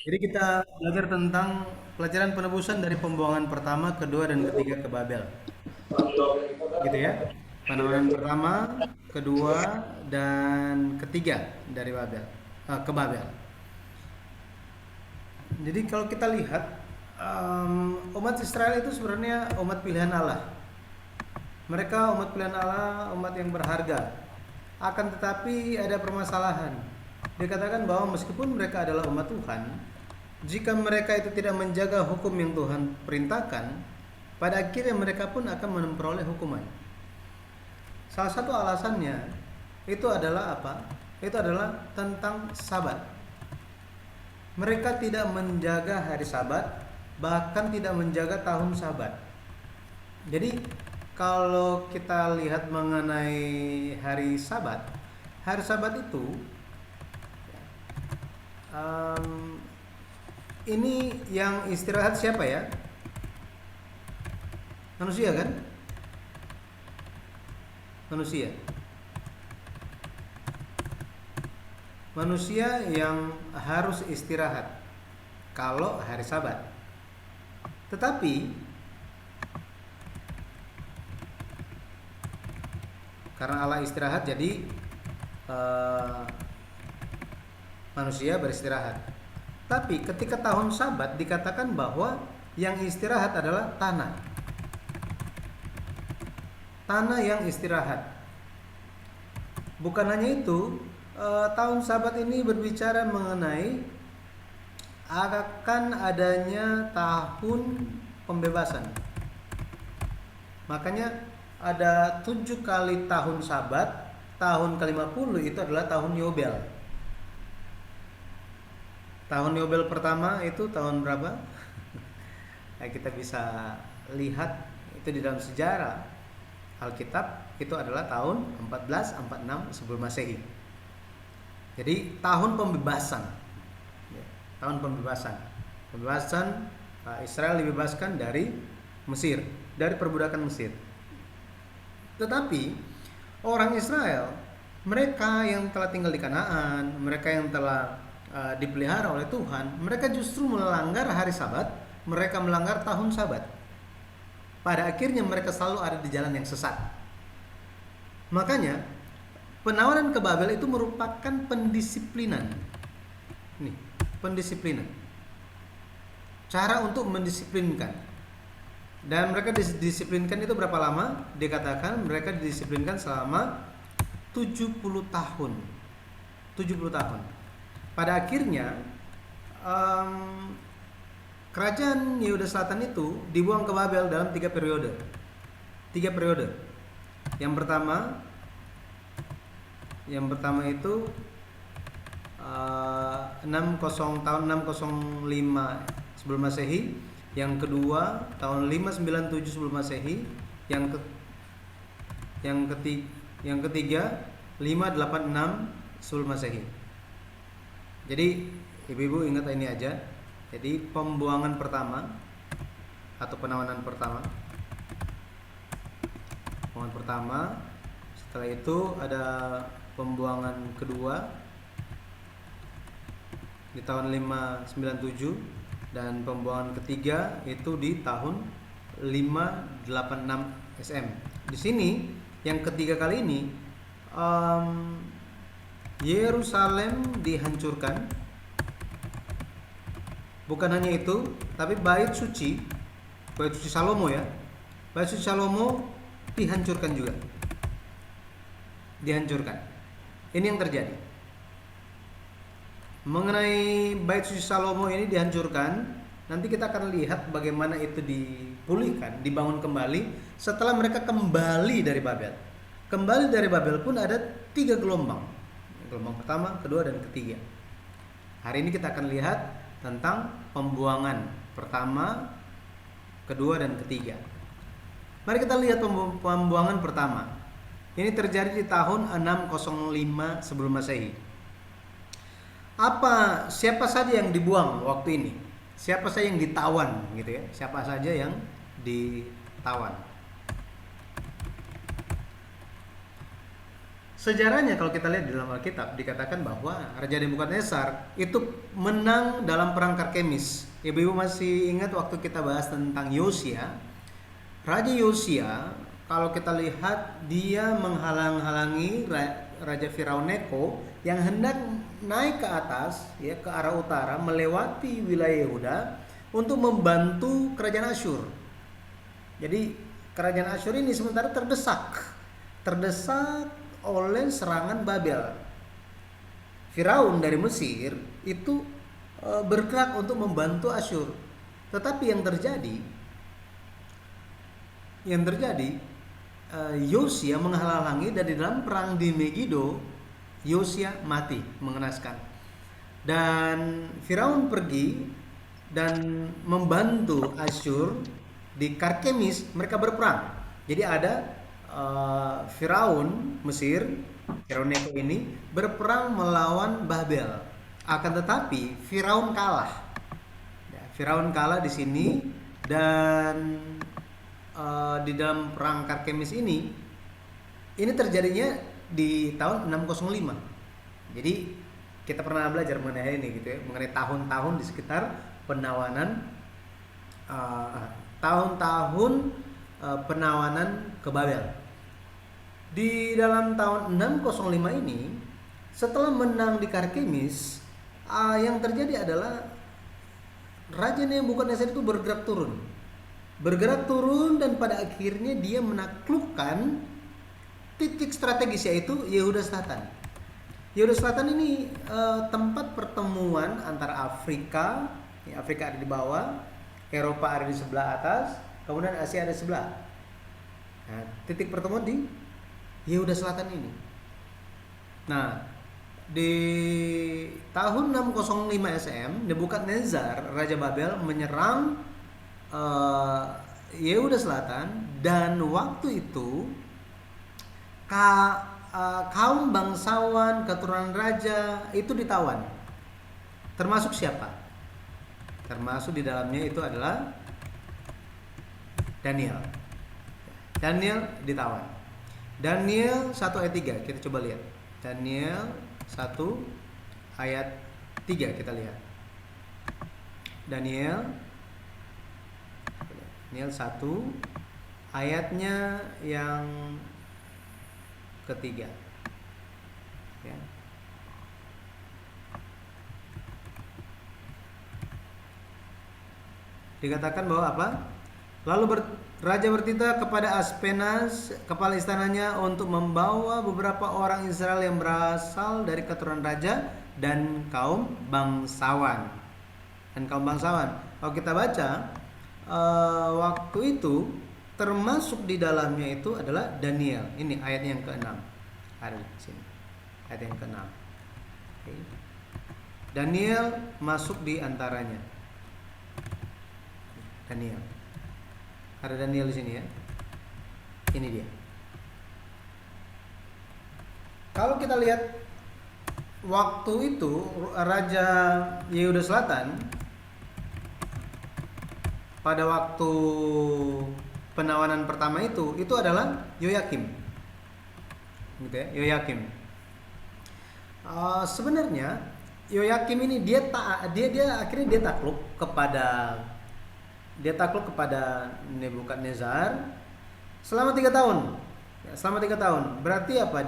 Jadi kita belajar tentang pelajaran penebusan dari pembuangan pertama, kedua, dan ketiga ke Babel. Gitu ya. Penamanan pertama, kedua, dan ketiga dari Babel. Ke Babel. Jadi kalau kita lihat, umat Israel itu sebenarnya umat pilihan Allah. Mereka umat pilihan Allah, umat yang berharga. Akan tetapi ada permasalahan. Dikatakan bahwa meskipun mereka adalah umat Tuhan, jika mereka itu tidak menjaga hukum yang Tuhan perintahkan, pada akhirnya mereka pun akan memperoleh hukuman. Salah satu alasannya itu adalah apa? Itu adalah tentang Sabat. Mereka tidak menjaga hari Sabat, bahkan tidak menjaga tahun Sabat. Jadi kalau kita lihat mengenai hari Sabat itu um, ini yang istirahat siapa ya? Manusia kan? Manusia. Manusia yang harus istirahat kalau hari Sabat. Tetapi karena Allah istirahat, jadi eh, manusia beristirahat. Tapi ketika tahun Sabat dikatakan bahwa yang istirahat adalah tanah. Tanah yang istirahat. Bukan hanya itu, tahun Sabat ini berbicara mengenai akan adanya tahun pembebasan. Makanya ada 7 kali tahun Sabat. Tahun ke-50 itu adalah tahun Yobel. Tahun Yobel pertama itu tahun berapa? Nah, kita bisa lihat itu di dalam sejarah Alkitab, itu adalah tahun 1446 sebelum Masehi. Jadi tahun pembebasan. Ya, tahun pembebasan. Pembebasan Israel dibebaskan dari Mesir, dari perbudakan Mesir. Tetapi orang Israel, mereka yang telah tinggal di Kanaan, mereka yang telah dipelihara oleh Tuhan, mereka justru melanggar hari Sabat, mereka melanggar tahun Sabat. Pada akhirnya mereka selalu ada di jalan yang sesat. Makanya penawaran ke Babel itu merupakan pendisiplinan. Nih, pendisiplinan. Cara untuk mendisiplinkan. Dan mereka didisiplinkan itu berapa lama? Dikatakan mereka didisiplinkan selama 70 tahun. 70 tahun. Pada akhirnya kerajaan Yehuda Selatan itu dibuang ke Babel dalam 3 periode. 3 periode. Yang pertama itu tahun 605 sebelum Masehi. Yang kedua tahun 597 sebelum Masehi. Yang ketiga 586 sebelum Masehi. Jadi ibu-ibu ingat ini aja. Jadi pembuangan pertama atau penawanan pertama. Pembuangan pertama, setelah itu ada pembuangan kedua di tahun 597 dan pembuangan ketiga itu di tahun 586 SM. Di sini yang ketiga kali ini Yerusalem dihancurkan. Bukan hanya itu, tapi bait suci Salomo ya. Bait suci Salomo dihancurkan juga. Dihancurkan. Ini yang terjadi. Mengenai bait suci Salomo ini dihancurkan, nanti kita akan lihat bagaimana itu dipulihkan, dibangun kembali setelah mereka kembali dari Babel. Kembali dari Babel pun ada 3 gelombang. Gelombang pertama, kedua, dan ketiga. Hari ini kita akan lihat tentang pembuangan pertama, kedua, dan ketiga. Mari kita lihat pembuangan pertama. Ini terjadi di tahun 605 sebelum Masehi. Siapa saja yang dibuang waktu ini? Siapa saja yang ditawan gitu ya? Siapa saja yang ditawan? sejarahnya kalau kita lihat di dalam Alkitab dikatakan bahwa Raja Nebukadnezar itu menang dalam perang Karkemis. Ibu-ibu masih ingat waktu kita bahas tentang Yosia? Raja Yosia, kalau kita lihat dia menghalang-halangi Raja Firaun Neko yang hendak naik ke atas, ya, ke arah utara melewati wilayah Yehuda untuk membantu kerajaan Asyur. Jadi kerajaan Asyur ini sementara terdesak oleh serangan Babel. Firaun dari Mesir itu bergerak untuk membantu Asyur. Tetapi yang terjadi Yosia menghalangi, dan di dalam perang di Megido Yosia mati mengenaskan. Dan Firaun pergi dan membantu Asyur di Karkemis, mereka berperang. Jadi ada Firaun Mesir, Firaun Neko ini berperang melawan Babel. Akan tetapi Firaun kalah. Firaun kalah di sini, dan di dalam perang Karkemis ini terjadinya di tahun 605. Jadi kita pernah belajar mengenai ini gitu ya, mengenai tahun-tahun di sekitar penawanan penawanan ke Babel. Di dalam tahun 605 ini, setelah menang di Karkemis, yang terjadi adalah Raja Nebukadnezar itu bergerak turun, dan pada akhirnya dia menaklukkan titik strategis, yaitu Yehuda Selatan. Yehuda Selatan ini tempat pertemuan antara Afrika ada di bawah, Eropa ada di sebelah atas, kemudian Asia ada di sebelah. Nah, titik pertemuan di Yehuda Selatan ini. Nah, di tahun 605 SM, Nebukadnezar Raja Babel menyerang Yehuda Selatan, dan waktu itu kaum bangsawan keturunan raja itu ditawan. Termasuk siapa? Termasuk di dalamnya itu adalah Daniel. Daniel ditawan. Daniel 1 ayat 3, kita coba lihat. Daniel 1 ayat 3 kita lihat. Daniel 1 ayatnya yang ketiga, ya. Dikatakan bahwa apa? Lalu raja bertitah kepada Aspenas, kepala istananya, untuk membawa beberapa orang Israel yang berasal dari keturunan raja dan kaum bangsawan. Kalau kita baca waktu itu, termasuk di dalamnya itu adalah Daniel. Ini ayat yang ke-6. Ada di sini. Ayat yang ke-6. Okay. Daniel masuk di antaranya. Daniel. Ada Daniel di sini ya. Ini dia. Kalau kita lihat waktu itu Raja Yehuda Selatan pada waktu penawanan pertama itu adalah Yoyakim. Gitu ya, Yoyakim. Sebenarnya Yoyakim ini dia akhirnya dia takluk kepada Nebukadnezar selama 3 tahun. Ya, selama 3 tahun. Berarti apa?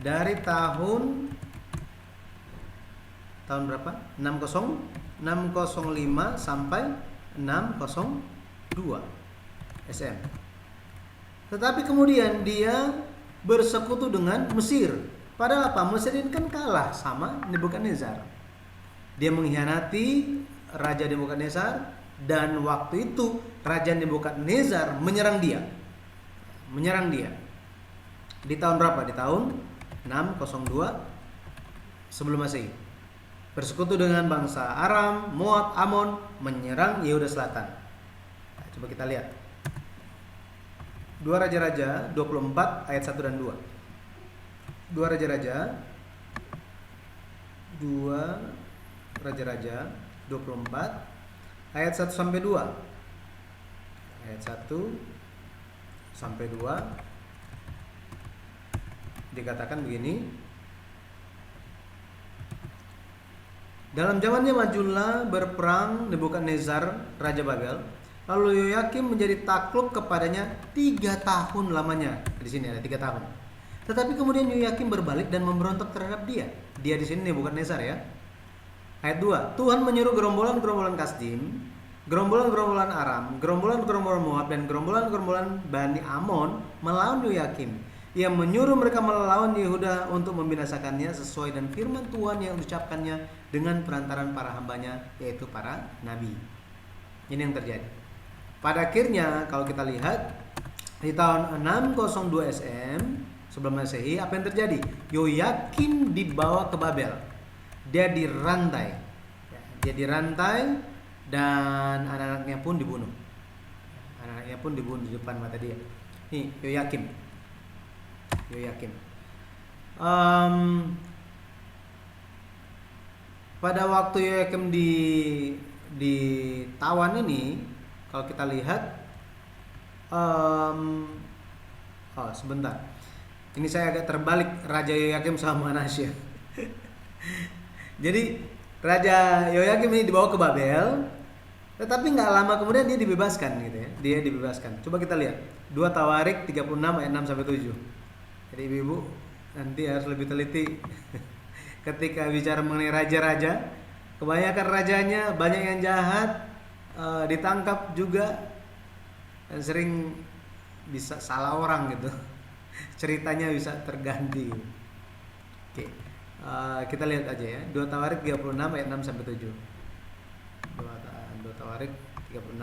Dari tahun berapa? 605 sampai 602 SM. Tetapi kemudian dia bersekutu dengan Mesir. Padahal apa? Mesir ini kan kalah sama Nebukadnezar. Dia mengkhianati Raja Nebukadnezar, dan waktu itu Raja Nebukadnezar menyerang dia. Di tahun berapa? Di tahun 602 sebelum Masehi. Bersekutu dengan bangsa Aram, Moab, Amon, menyerang Yehuda Selatan. Nah, coba kita lihat. 2 Raja-Raja 24 ayat 1 dan 2. 2 Raja-Raja 24 ayat 1 sampai 2. Ayat 1 sampai 2 dikatakan begini. Dalam zamannya majulah berperang Nebukadnezar raja Babel. Lalu Yoyakim menjadi takluk kepadanya 3 tahun lamanya. Di sini ada 3 tahun. Tetapi kemudian Yoyakim berbalik dan memberontak terhadap dia. Dia di sini Nebukadnezar ya. Ayat 2. Tuhan menyuruh gerombolan-gerombolan Kasdim, gerombolan-gerombolan Aram, gerombolan-gerombolan Moab, dan gerombolan-gerombolan Bani Amon melawan Yoyakim. Ia menyuruh mereka melawan Yehuda untuk membinasakannya sesuai dengan firman Tuhan yang diucapkannya dengan perantaran para hambanya, yaitu para nabi. Ini yang terjadi. Pada akhirnya kalau kita lihat di tahun 602 SM sebelum Masehi, apa yang terjadi? Yoyakim dibawa ke Babel. Dia dirantai. Dia dirantai dan anak-anaknya pun dibunuh. Anak-anaknya pun dibunuh di depan mata dia. Nih Yoyakim. Pada waktu Yoyakim ditawan ini, kalau kita lihat, sebentar. Ini saya agak terbalik Raja Yoyakim sama Manasya. Jadi Raja Yoyakim ini dibawa ke Babel, tetapi nggak lama kemudian dia dibebaskan gitu ya. Dia dibebaskan. Coba kita lihat 2 Tawarik 36 ayat 6 sampai 7. Jadi ibu-ibu nanti harus lebih teliti ketika bicara mengenai raja-raja. Kebanyakan rajanya banyak yang jahat, ditangkap juga, dan sering bisa salah orang gitu. Ceritanya bisa terganti. Oke. Kita lihat aja ya. 2 Tawarik 36 ayat 6 sampai 7. 2 Tawarik 36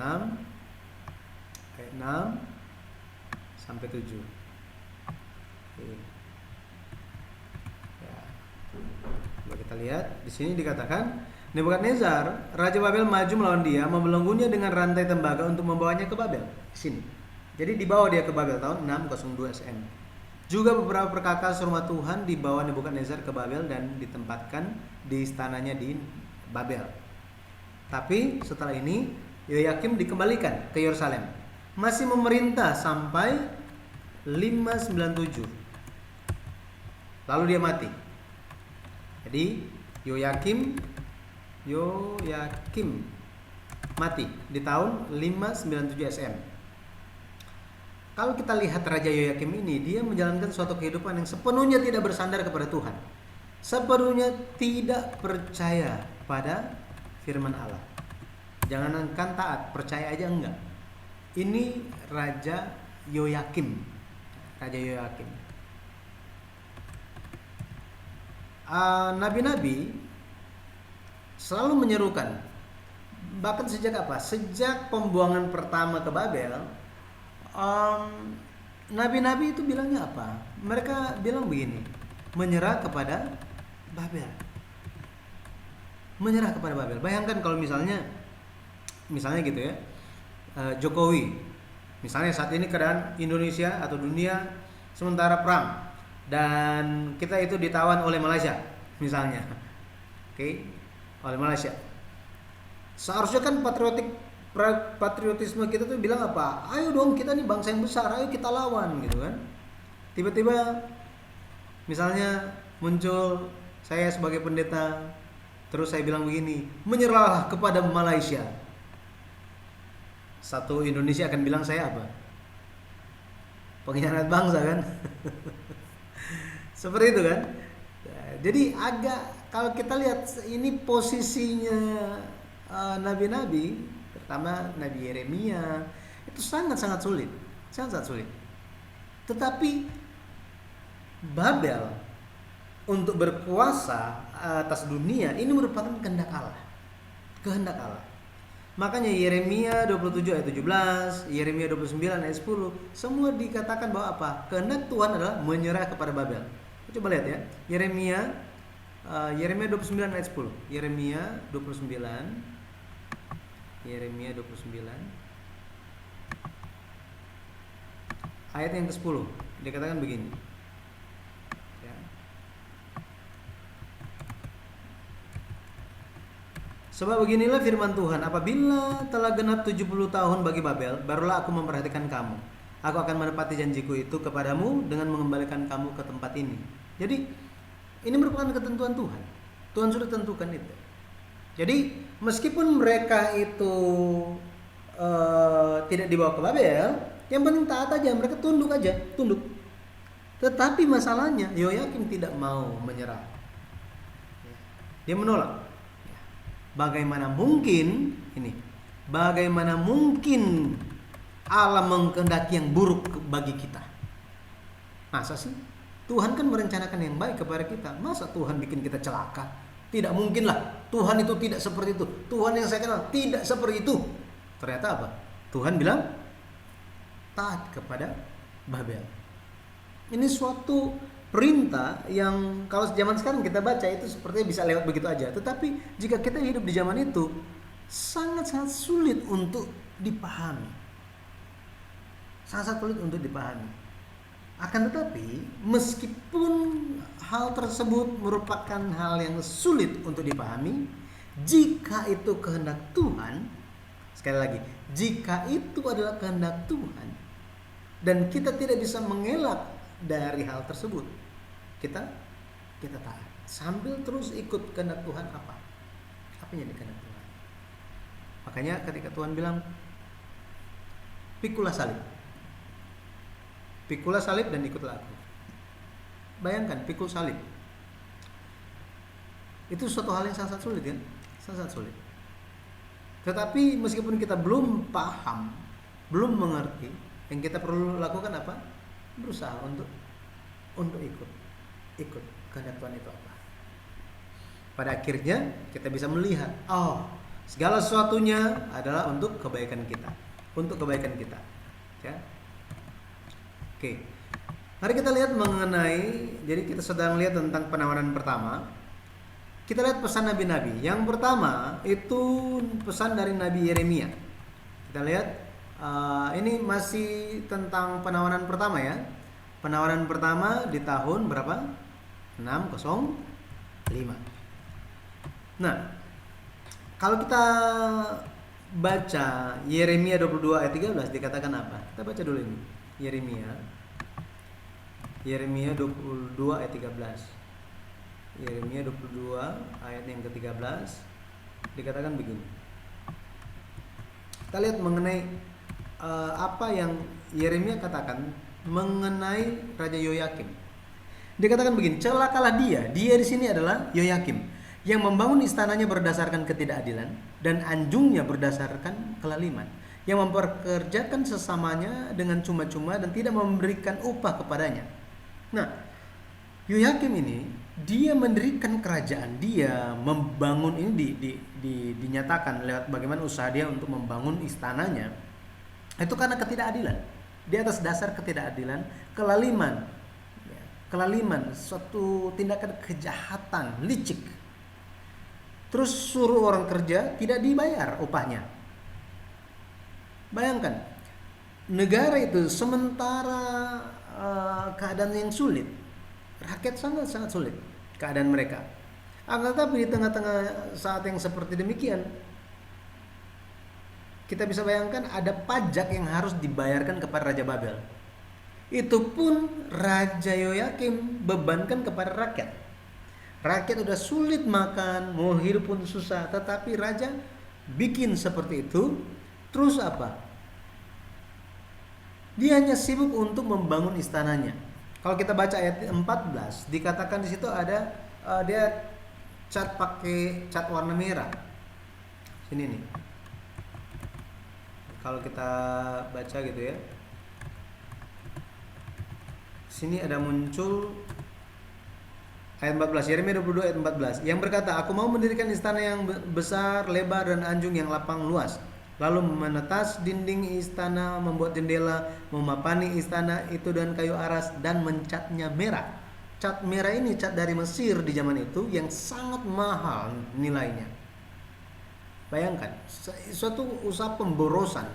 ayat 6 sampai 7. Oke. Ya. Coba kita lihat. Di sini dikatakan Nebukadnezar, Raja Babel maju melawan dia, membelenggunya dengan rantai tembaga untuk membawanya ke Babel. Di sini. Jadi dibawa dia ke Babel tahun 602 SM. Juga beberapa perkakas rumah Tuhan dibawa Nebukadnezar ke Babel dan ditempatkan di istananya di Babel. Tapi setelah ini Yoyakim dikembalikan ke Yerusalem. Masih memerintah sampai 597. Lalu dia mati. Jadi Yoyakim mati di tahun 597 SM. Kalau kita lihat Raja Yoyakim ini, dia menjalankan suatu kehidupan yang sepenuhnya tidak bersandar kepada Tuhan, sepenuhnya tidak percaya pada firman Allah. Jangankan taat, percaya aja enggak. Ini Raja Yoyakim. Nabi-nabi selalu menyerukan, bahkan sejak apa? Sejak pembuangan pertama ke Babel. Nabi-nabi itu bilangnya apa? Mereka bilang begini, menyerah kepada Babel. Menyerah kepada Babel. Bayangkan kalau misalnya gitu ya, Jokowi, misalnya saat ini keadaan Indonesia atau dunia sementara perang dan kita itu ditawan oleh Malaysia misalnya, oleh Malaysia. Seharusnya kan patriotisme kita tuh bilang apa? Ayo dong, kita nih bangsa yang besar, ayo kita lawan gitu kan. Tiba-tiba misalnya muncul saya sebagai pendeta, terus saya bilang begini, menyerahlah kepada Malaysia. Satu Indonesia akan bilang saya apa? Pengkhianat bangsa kan? Seperti itu kan? Jadi agak, kalau kita lihat ini posisinya nabi-nabi, pertama Nabi Yeremia, itu sangat-sangat sulit. Tetapi Babel untuk berkuasa atas dunia ini merupakan kehendak Allah. Makanya Yeremia 27 ayat 17, Yeremia 29 ayat 10, semua dikatakan bahwa apa? Kehendak Tuhan adalah menyerah kepada Babel. Coba lihat ya, Yeremia 29 ayat 10. Yeremia 29 ayat yang ke-10 dikatakan begini ya. Sebab beginilah firman Tuhan, apabila telah genap 70 tahun bagi Babel, barulah aku memperhatikan kamu. Aku akan menepati janjiku itu kepadamu dengan mengembalikan kamu ke tempat ini. Jadi ini merupakan ketentuan Tuhan. Tuhan sudah tentukan itu. Jadi meskipun mereka itu tidak dibawa ke Babel, yang penting taat aja, mereka tunduk aja, tunduk. Tetapi masalahnya Yoyakim tidak mau menyerah. Dia menolak. Bagaimana mungkin ini? Bagaimana mungkin Allah mengkehendaki yang buruk bagi kita? Masa sih? Tuhan kan merencanakan yang baik kepada kita. Masa Tuhan bikin kita celaka? Tidak mungkin lah. Tuhan itu tidak seperti itu. Tuhan yang saya kenal tidak seperti itu. Ternyata apa? Tuhan bilang taat kepada Babel. Ini suatu perintah yang kalau zaman sekarang kita baca itu sepertinya bisa lewat begitu aja. Tetapi jika kita hidup di zaman itu, sangat-sangat sulit untuk dipahami. Sangat sulit untuk dipahami. Akan tetapi, meskipun hal tersebut merupakan hal yang sulit untuk dipahami, jika itu kehendak Tuhan, sekali lagi, jika itu adalah kehendak Tuhan, dan kita tidak bisa mengelak dari hal tersebut, kita taat. Sambil terus ikut kehendak Tuhan apa? Apa yang kehendak Tuhan? Makanya ketika Tuhan bilang, pikulah salib. Pikulah salib dan ikutlah aku. Bayangkan, pikul salib. Itu suatu hal yang sangat sulit kan? Sangat sulit. Tetapi meskipun kita belum paham, belum mengerti, yang kita perlu lakukan apa? Berusaha untuk ikut kehendak Tuhan itu apa. Pada akhirnya kita bisa melihat, segala sesuatunya adalah untuk kebaikan kita, ya. Oke. Mari kita lihat mengenai, jadi kita sedang lihat tentang penawaran pertama. Kita lihat pesan nabi-nabi. Yang pertama itu pesan dari Nabi Yeremia. Kita lihat ini masih tentang penawaran pertama ya. Penawaran pertama di tahun berapa? 605. Nah, kalau kita baca Yeremia 22 ayat 13 dikatakan apa? Kita baca dulu ini. Yeremia 22 ayat 13. Yeremia 22 ayat yang ke-13 dikatakan begini. Kita lihat mengenai apa yang Yeremia katakan mengenai Raja Yoyakim. Dikatakan begini, celakalah dia di sini adalah Yoyakim yang membangun istananya berdasarkan ketidakadilan dan anjungnya berdasarkan kelaliman, yang memperkerjakan sesamanya dengan cuma-cuma dan tidak memberikan upah kepadanya. Nah, Yoyakim ini dia mendirikan kerajaan, dia membangun ini dinyatakan lewat bagaimana usaha dia untuk membangun istananya. Itu karena ketidakadilan. Di atas dasar ketidakadilan, kelaliman, suatu tindakan kejahatan, licik. Terus suruh orang kerja tidak dibayar upahnya. Bayangkan, negara itu sementara keadaan yang sulit, rakyat sangat-sangat sulit keadaan mereka. Akan tetapi di tengah-tengah saat yang seperti demikian, kita bisa bayangkan ada pajak yang harus dibayarkan kepada Raja Babel. Itu pun Raja Yoyakim bebankan kepada rakyat. Rakyat udah sulit makan, mau hidup pun susah, tetapi raja bikin seperti itu. Terus apa? Dia hanya sibuk untuk membangun istananya. Kalau kita baca ayat 14, dikatakan di situ ada dia pakai cat warna merah. Sini nih. Kalau kita baca gitu ya. Sini ada muncul ayat 14, Yeremia 22 ayat 14 yang berkata, aku mau mendirikan istana yang besar, lebar dan anjung yang lapang luas, lalu menetas dinding istana, membuat jendela, memapani istana itu dengan kayu aras dan mencatnya merah. Cat merah ini cat dari Mesir di zaman itu yang sangat mahal nilainya. Bayangkan, suatu usaha pemborosan.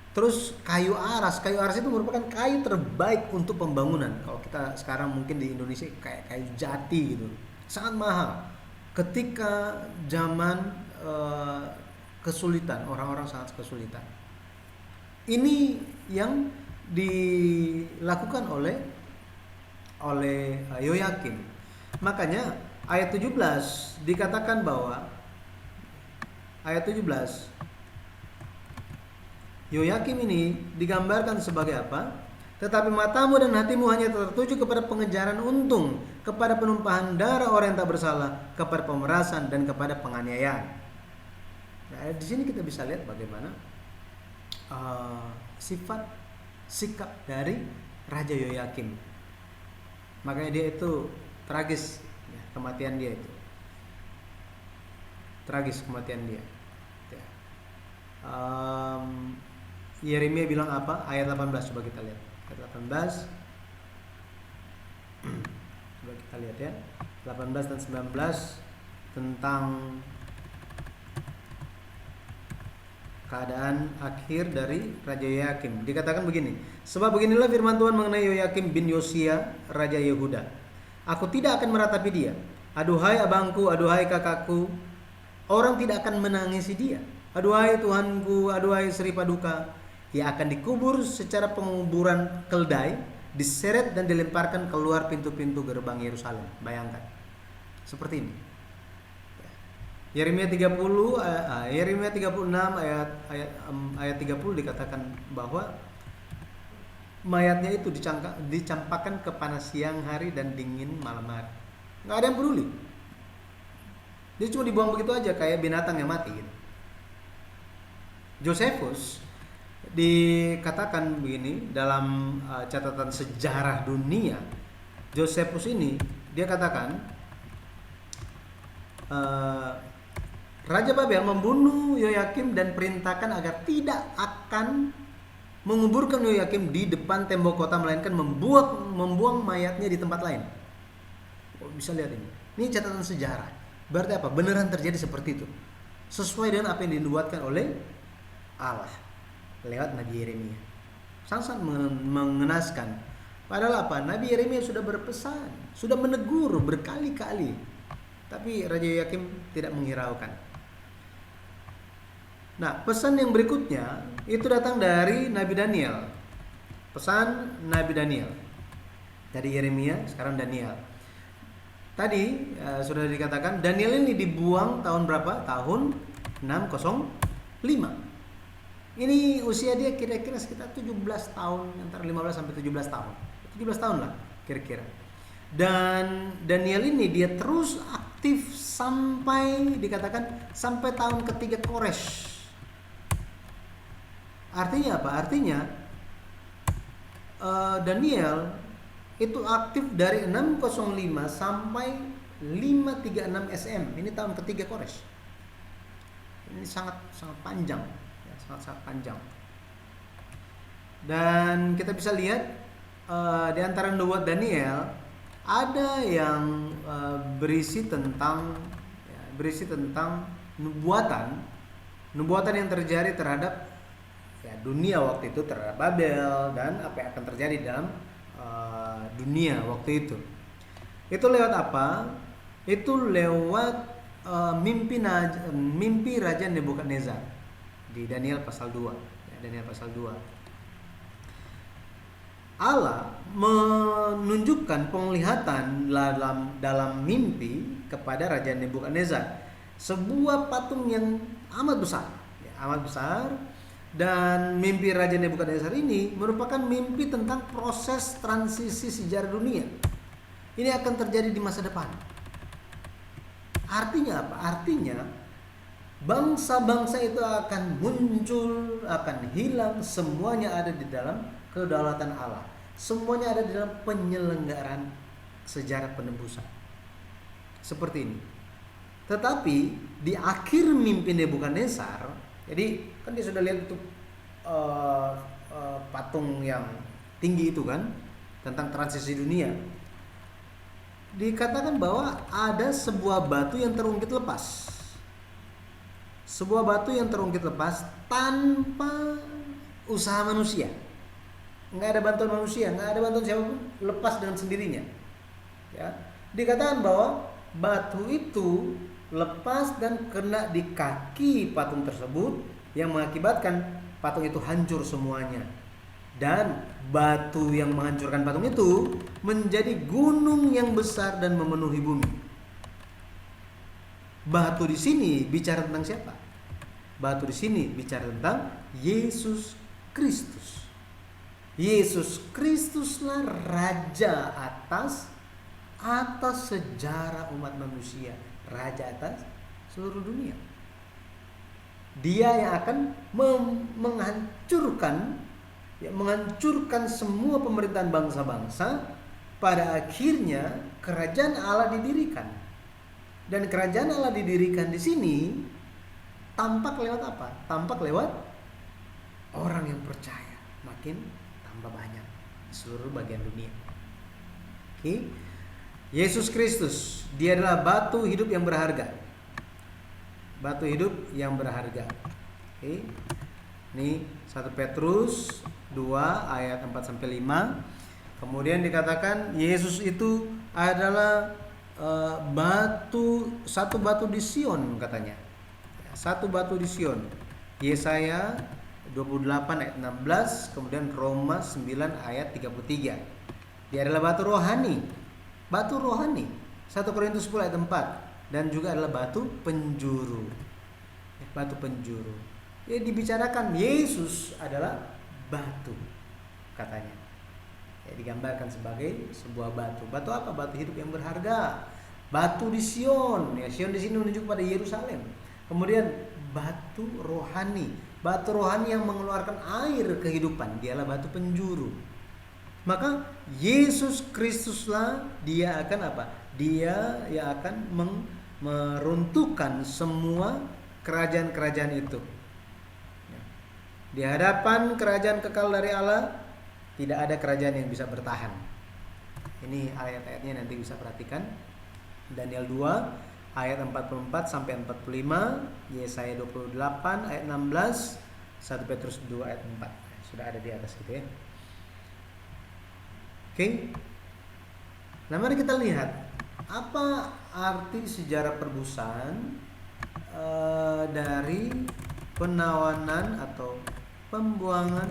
Terus kayu aras itu merupakan kayu terbaik untuk pembangunan. Kalau kita sekarang mungkin di Indonesia kayak kayu jati gitu, sangat mahal. Ketika zaman kesulitan, orang-orang sangat kesulitan. Ini yang dilakukan oleh Yoyakim. Makanya ayat 17 dikatakan bahwa ayat 17 Yoyakim ini digambarkan sebagai apa? Tetapi matamu dan hatimu hanya tertuju kepada pengejaran untung, kepada penumpahan darah orang yang tak bersalah, kepada pemerasan dan kepada penganiayaan. Nah, di sini kita bisa lihat bagaimana sifat sikap dari Raja Yoyakim. Makanya dia itu tragis, ya, kematian dia itu tragis kematian dia. Ya. Yeremia bilang apa? Ayat 18 coba kita lihat. Ayat 18. Coba kita lihat ya. 18 dan 19 tentang keadaan akhir dari Raja Yoyakim. Dikatakan begini, sebab beginilah firman Tuhan mengenai Yoyakim bin Yosia, Raja Yehuda. Aku tidak akan meratapi dia. Aduhai abangku, aduhai kakakku, orang tidak akan menangisi dia. Aduhai Tuhanku, aduhai Sri Paduka, ia akan dikubur secara penguburan keldai, diseret dan dilemparkan keluar pintu-pintu gerbang Yerusalem. Bayangkan, seperti ini. Yeremia 30, Yeremia 36 ayat 30 dikatakan bahwa mayatnya itu dicampakkan ke panas siang hari dan dingin malam hari. Nggak ada yang peduli. Dia cuma dibuang begitu aja kayak binatang yang mati gitu. Josephus dikatakan begini dalam catatan sejarah dunia. Josephus ini dia katakan Raja Babel membunuh Yoyakim dan perintahkan agar tidak akan menguburkan Yoyakim di depan tembok kota, melainkan membuang mayatnya di tempat lain. Bisa lihat ini. Ini catatan sejarah. Berarti apa? Beneran terjadi seperti itu. Sesuai dengan apa yang dinubuatkan oleh Allah lewat Nabi Yeremia. Sangat mengenaskan. Padahal apa? Nabi Yeremia sudah berpesan, sudah menegur berkali-kali. Tapi Raja Yoyakim tidak menghiraukan. Nah, pesan yang berikutnya itu datang dari Nabi Daniel. Pesan Nabi Daniel. Dari Yeremia, sekarang Daniel. Tadi sudah dikatakan Daniel ini dibuang tahun berapa? Tahun 605. Ini usia dia kira-kira sekitar 17 tahun, antara 15 sampai 17 tahun. 17 tahun lah kira-kira. Dan Daniel ini dia terus aktif sampai dikatakan sampai tahun ketiga Kores. Artinya apa? Artinya Daniel itu aktif dari 605 sampai 536 SM. Ini tahun ketiga Kores. Ini sangat panjang, ya, sangat panjang. Dan kita bisa lihat di antara nubuat Daniel ada yang berisi tentang nubuatan yang terjadi terhadap dunia waktu itu, terhadap Babel, dan apa yang akan terjadi dalam dunia waktu itu. Itu lewat apa? Itu lewat mimpi Raja Nebukadnezar di Daniel pasal 2. Daniel pasal 2. Allah menunjukkan penglihatan dalam mimpi kepada Raja Nebukadnezar, sebuah patung yang amat besar. Dan mimpi Raja Nebukadnezar ini merupakan mimpi tentang proses transisi sejarah dunia. Ini akan terjadi di masa depan. Artinya apa? Artinya bangsa-bangsa itu akan muncul, akan hilang, semuanya ada di dalam kedaulatan Allah. Semuanya ada di dalam penyelenggaraan sejarah penebusan. Seperti ini. Tetapi di akhir mimpi Nebukadnezar, jadi kan dia sudah lihat itu patung yang tinggi itu kan, tentang transisi dunia. Dikatakan bahwa ada sebuah batu yang terungkit lepas. Sebuah batu yang terungkit lepas tanpa usaha manusia. Nggak ada bantuan manusia, nggak ada bantuan siapapun, lepas dengan sendirinya. Ya, dikatakan bahwa batu itu lepas dan kena di kaki patung tersebut yang mengakibatkan patung itu hancur semuanya Dan batu yang menghancurkan patung itu menjadi gunung yang besar dan memenuhi bumi. Batu di sini bicara tentang siapa? Batu di sini bicara tentang Yesus Kristus. Yesus Kristuslah raja atas sejarah umat manusia, raja atas seluruh dunia. Dia yang akan menghancurkan semua pemerintahan bangsa-bangsa. Pada akhirnya kerajaan Allah didirikan. Dan kerajaan Allah didirikan di sini tampak lewat apa? Tampak lewat orang yang percaya, makin tambah banyak di seluruh bagian dunia. Oke. Yesus Kristus, dia adalah batu hidup yang berharga. Batu hidup yang berharga. Oke. Ini 1 Petrus 2 ayat 4 sampai 5. Kemudian dikatakan Yesus itu adalah satu batu di Sion katanya. Satu batu di Sion. Yesaya 28 ayat 16, kemudian Roma 9 ayat 33. Dia adalah batu rohani. Batu rohani. 1 Korintus 10 ayat 4, dan juga adalah batu penjuru. Batu penjuru. Ya, dibicarakan Yesus adalah batu katanya. Ya, digambarkan sebagai sebuah batu. Batu apa? Batu hidup yang berharga. Batu di Sion. Ya, Sion di sini menunjuk pada Yerusalem. Kemudian batu rohani. Batu rohani yang mengeluarkan air kehidupan. Dialah batu penjuru. Maka Yesus Kristuslah dia akan apa? Dia yang akan meruntuhkan semua kerajaan-kerajaan itu. Di hadapan kerajaan kekal dari Allah, tidak ada kerajaan yang bisa bertahan. Ini ayat-ayatnya nanti bisa perhatikan. Daniel 2 ayat 44 sampai 45, Yesaya 28 ayat 16, 1 Petrus 2 ayat 4. Sudah ada di atas gitu ya. Oke. Nah, mari kita lihat apa arti sejarah perebusan dari penawanan atau pembuangan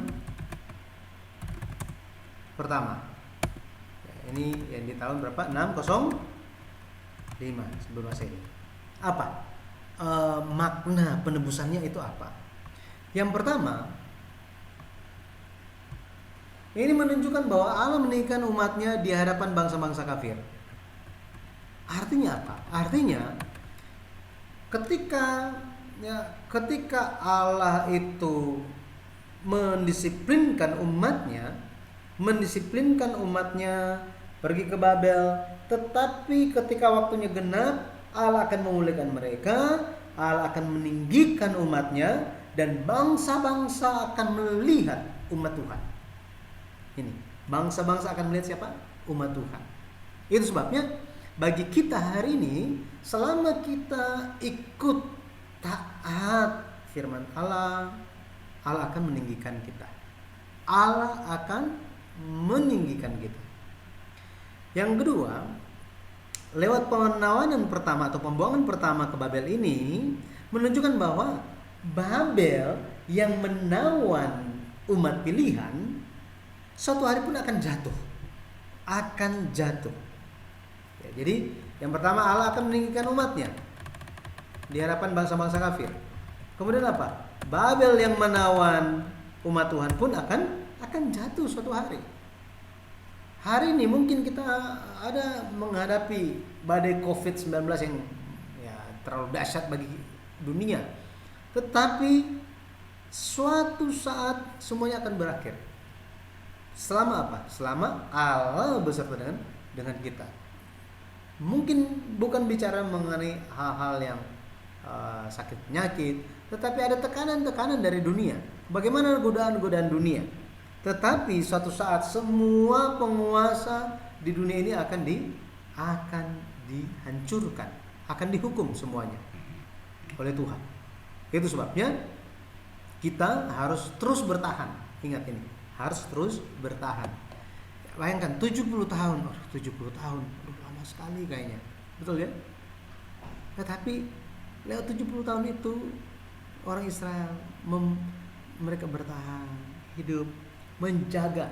pertama. Ini yang di tahun berapa? 605 sebelum Masehi. Apa makna penebusannya itu apa? Yang pertama, ini menunjukkan bahwa Allah meninggikan umatnya di hadapan bangsa-bangsa kafir. Artinya apa? Artinya ketika Allah itu mendisiplinkan umatnya pergi ke Babel, tetapi ketika waktunya genap, Allah akan memulihkan mereka, Allah akan meninggikan umatnya, dan bangsa-bangsa akan melihat umat Tuhan. Ini, bangsa-bangsa akan melihat siapa? Umat Tuhan. Itu sebabnya bagi kita hari ini, selama kita ikut taat firman Allah, Allah akan meninggikan kita. Allah akan meninggikan kita. Yang kedua, lewat penawanan pertama atau pembuangan pertama ke Babel ini menunjukkan bahwa Babel yang menawan umat pilihan suatu hari pun akan jatuh. Ya, jadi yang pertama, Allah akan meninggikan umatnya di hadapan bangsa-bangsa kafir. Kemudian apa? Babel yang menawan umat Tuhan pun akan jatuh suatu hari. Hari ini mungkin kita ada menghadapi badai COVID-19 yang ya terlalu dahsyat bagi dunia. Tetapi suatu saat semuanya akan berakhir. Selama apa? Selama Allah beserta dengan kita. Mungkin bukan bicara mengenai hal-hal yang sakit penyakit, tetapi ada tekanan-tekanan dari dunia. Bagaimana godaan-godaan dunia? Tetapi suatu saat semua penguasa di dunia ini akan dihancurkan, akan dihukum semuanya oleh Tuhan. Itu sebabnya kita harus terus bertahan. Ingat ini, harus terus bertahan. Bayangkan 70 tahun, 70 tahun, lama sekali kayaknya. Betul ya? Tetapi lewat 70 tahun itu orang Israel mereka bertahan hidup menjaga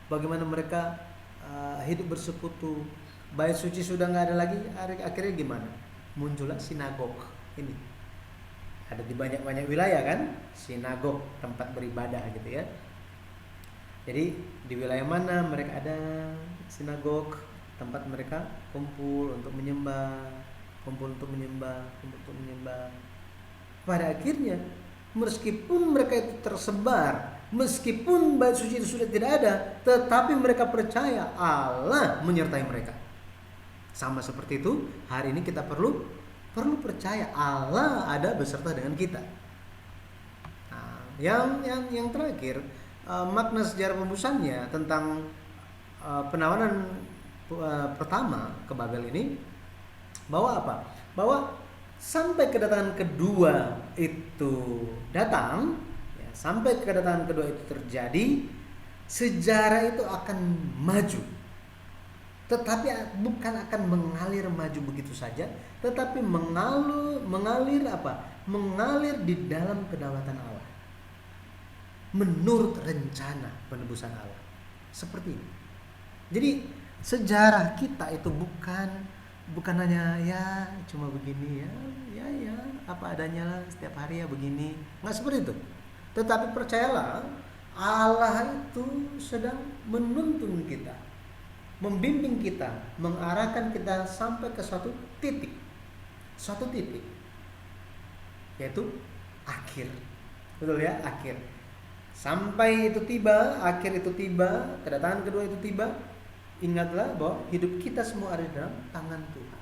bagaimana mereka hidup bersekutu. Bait suci sudah nggak ada lagi, akhirnya gimana? Muncullah sinagog ini. Ada di banyak-banyak wilayah kan, sinagog, tempat beribadah gitu ya. Jadi di wilayah mana mereka ada sinagog, tempat mereka kumpul untuk menyembah, kumpul untuk menyembah. Pada akhirnya meskipun mereka itu tersebar, meskipun bait suci itu sudah tidak ada, tetapi mereka percaya Allah menyertai mereka. Sama seperti itu, hari ini kita perlu percaya Allah ada beserta dengan kita. Nah, yang terakhir, makna sejarah penebusannya tentang penawanan pertama ke Babel ini, bahwa apa? Bahwa sampai kedatangan kedua itu datang, ya, sampai kedatangan kedua itu terjadi, sejarah itu akan maju. Tetapi bukan akan mengalir maju begitu saja, tetapi mengalir apa? Mengalir di dalam kedaulatan Allah, menurut rencana penebusan Allah. Seperti ini. Jadi sejarah kita itu bukan hanya ya cuma begini ya apa adanya lah, setiap hari ya begini. Nggak seperti itu. Tetapi percayalah, Allah itu sedang menuntun kita, membimbing kita, mengarahkan kita sampai ke suatu titik, yaitu akhir. Betul ya, akhir. Sampai itu tiba, akhir itu tiba, kedatangan kedua itu tiba. Ingatlah bahwa hidup kita semua ada di dalam tangan Tuhan.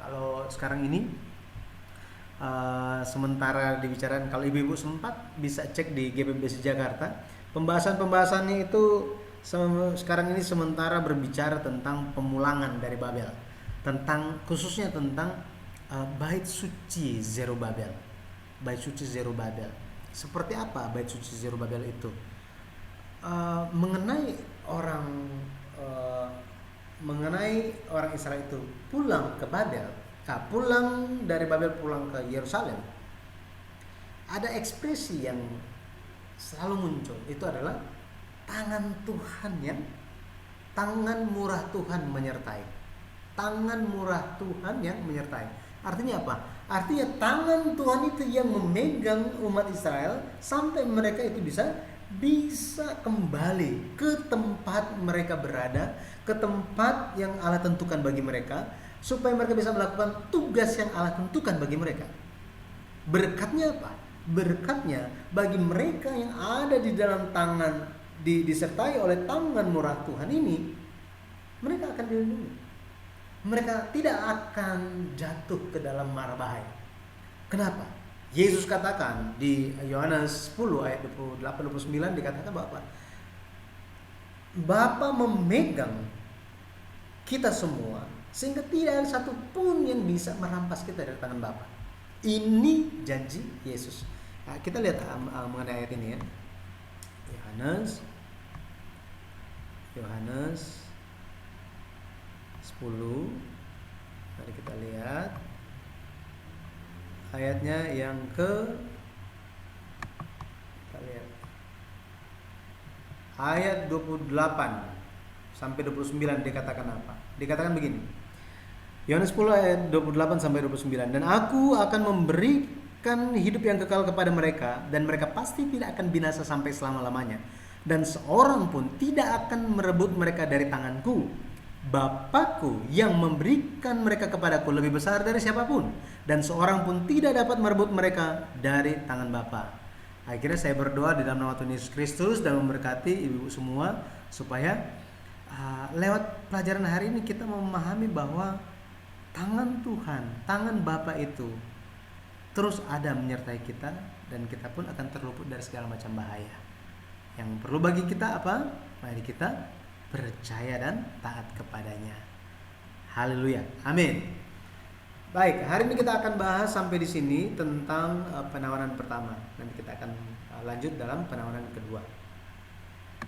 Kalau sekarang ini sementara dibicarakan, kalau ibu-ibu sempat bisa cek di GPBC Jakarta, pembahasannya itu sekarang ini sementara berbicara tentang pemulangan dari Babel, khususnya tentang bait suci Zerubabel. Bait suci Zerubabel. Seperti apa bait suci Zerubabel itu? Mengenai orang Israel itu pulang ke Babel, pulang dari Babel pulang ke Yerusalem, ada ekspresi yang selalu muncul, itu adalah tangan murah Tuhan menyertai. Tangan murah Tuhan yang menyertai. Artinya apa? Artinya tangan Tuhan itu yang memegang umat Israel sampai mereka itu bisa kembali ke tempat mereka berada, ke tempat yang Allah tentukan bagi mereka, supaya mereka bisa melakukan tugas yang Allah tentukan bagi mereka. Berkatnya apa? Berkatnya bagi mereka yang ada di dalam tangan, disertai oleh tangan murah Tuhan ini, mereka akan dilindungi. Mereka tidak akan jatuh ke dalam mara bahaya. Kenapa? Yesus katakan di Yohanes 10 ayat 28-29, dikatakan bahwa Bapa memegang kita semua sehingga tidak ada satu pun yang bisa merampas kita dari tangan Bapa. Ini janji Yesus. Nah, kita lihat mengenai ayat ini ya. Yohanes 10. Mari kita lihat ayatnya yang kita lihat ayat 28 sampai 29, dikatakan apa? Dikatakan begini. Yohanes 10 ayat 28 sampai 29. Dan aku akan memberikan hidup yang kekal kepada mereka, dan mereka pasti tidak akan binasa sampai selama-lamanya, dan seorang pun tidak akan merebut mereka dari tanganku. Bapakku yang memberikan mereka kepadaku lebih besar dari siapapun, dan seorang pun tidak dapat merebut mereka dari tangan Bapa. Akhirnya saya berdoa di dalam nama Tuhan Yesus Kristus dan memberkati ibu-ibu semua, supaya lewat pelajaran hari ini kita memahami bahwa tangan Tuhan, tangan Bapa itu terus ada menyertai kita, dan kita pun akan terluput dari segala macam bahaya. Yang perlu bagi kita apa? Mari kita percaya dan taat kepadanya. Haleluya. Amin. Baik, hari ini kita akan bahas sampai di sini tentang penawanan pertama. Nanti kita akan lanjut dalam penawanan kedua.